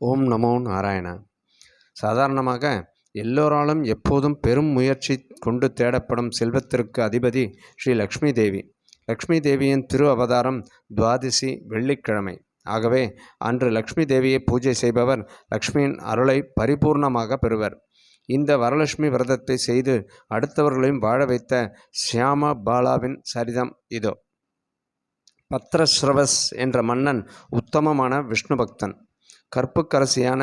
ஓம் நமோ நாராயணா. சாதாரணமாக எல்லோராலும் எப்போதும் பெரும் முயற்சி கொண்டு தேடப்படும் செல்வத்திற்கு அதிபதி ஸ்ரீ லக்ஷ்மி தேவி. லக்ஷ்மி தேவியின் திரு அவதாரம் துவாதசி வெள்ளிக்கிழமை. ஆகவே அன்று லக்ஷ்மி தேவியை பூஜை செய்பவர் லக்ஷ்மியின் அருளை பரிபூர்ணமாக பெறுவர். இந்த வரலட்சுமி விரதத்தை செய்து அடுத்தவர்களையும் வாழ வைத்த சியாம பாலாவின் சரிதம் இதோ. பத்ரஸ்ரவஸ் என்ற மன்னன் உத்தமமான விஷ்ணு பக்தன். கற்புக்கரசியான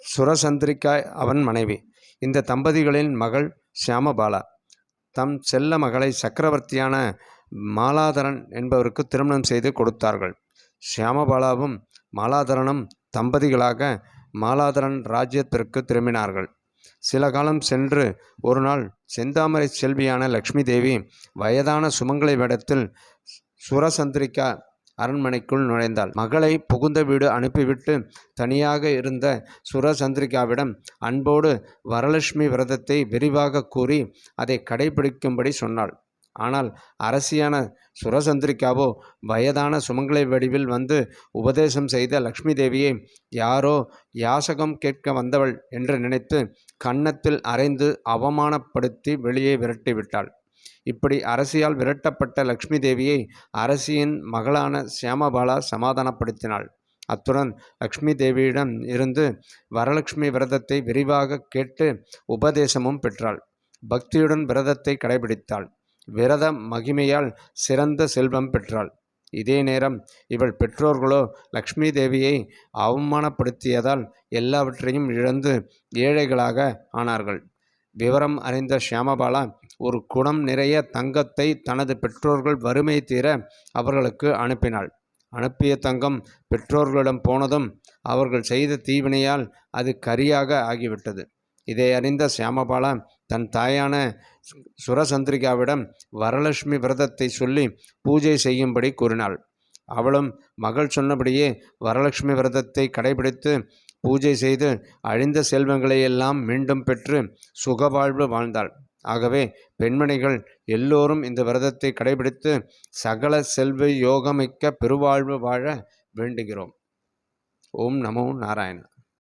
சுரசந்திரிகா அவன் மனைவி. இந்த தம்பதிகளின் மகள் சியாமபாலா தம் செல்ல மகளை சக்கரவர்த்தியான மாலாதரன் என்பவருக்கு திருமணம் செய்து கொடுத்தார்கள். சியாமபாலாவும் மாலாதரனும் தம்பதிகளாக மாலாதரன் ராஜ்யத்திற்கு திரும்பினார்கள். சில காலம் சென்று ஒரு நாள் செந்தாமரை செல்வியான லக்ஷ்மி தேவி வயதான சுமங்கலை வேடத்தில் சுரசந்திரிகா அரண்மனைக்குள் நுழைந்தாள். மகளை புகுந்த வீடு அனுப்பிவிட்டு தனியாக இருந்த சுரசந்திரிகாவிடம் அன்போடு வரலட்சுமி விரதத்தை விரிவாக கூறி அதை கடைபிடிக்கும்படி சொன்னாள். ஆனால் அரசியான சுரசந்திரிகாவோ வயதான சுமங்கலை வடிவில் வந்து உபதேசம் செய்த லக்ஷ்மி தேவியை யாரோ யாசகம் கேட்க வந்தவள் என்று நினைத்து கன்னத்தில் அறைந்து அவமானப்படுத்தி வெளியே விரட்டிவிட்டாள். இப்படி அரசியால் விரட்டப்பட்ட லக்ஷ்மி தேவியை அரசியின் மகளான சியாமபாலா சமாதானப்படுத்தினாள். அத்துடன் லக்ஷ்மி தேவியிடம் இருந்து வரலட்சுமி விரதத்தை விரிவாக கேட்டு உபதேசமும் பெற்றாள். பக்தியுடன் விரதத்தை கடைபிடித்தாள். விரத மகிமையால் சிறந்த செல்வம் பெற்றாள். இதே நேரம் இவள் பெற்றோர்களோ லக்ஷ்மி தேவியை அவமானப்படுத்தியதால் எல்லாவற்றையும் இழந்து ஏழைகளாக ஆனார்கள். விவரம் அறிந்த சியாமபாலா ஒரு குடம் நிறைய தங்கத்தை தனது பெற்றோர்கள் வறுமை தீர அவர்களுக்கு அனுப்பினாள். அனுப்பிய தங்கம் பெற்றோர்களிடம் போனதும் அவர்கள் செய்த தீவினையால் அது கரியாக ஆகிவிட்டது. இதை அறிந்த சியாமபாலா தன் தாயான சுரசந்திரிகாவிடம் வரலட்சுமி விரதத்தை சொல்லி பூஜை செய்யும்படி கூறினாள். அவளும் மகள் சொன்னபடியே வரலட்சுமி விரதத்தை கடைபிடித்து பூஜை செய்து அழிந்த செல்வங்களை எல்லாம் மீண்டும் பெற்று சுகவாழ்வு வாழ்ந்தாள். ஆகவே பெண்மணிகள் எல்லோரும் இந்த விரதத்தை கடைபிடித்து சகல செல்வ யோகமிக்க பெருவாழ்வு வாழ வேண்டுகிறோம். ஓம் நமோ நாராயண.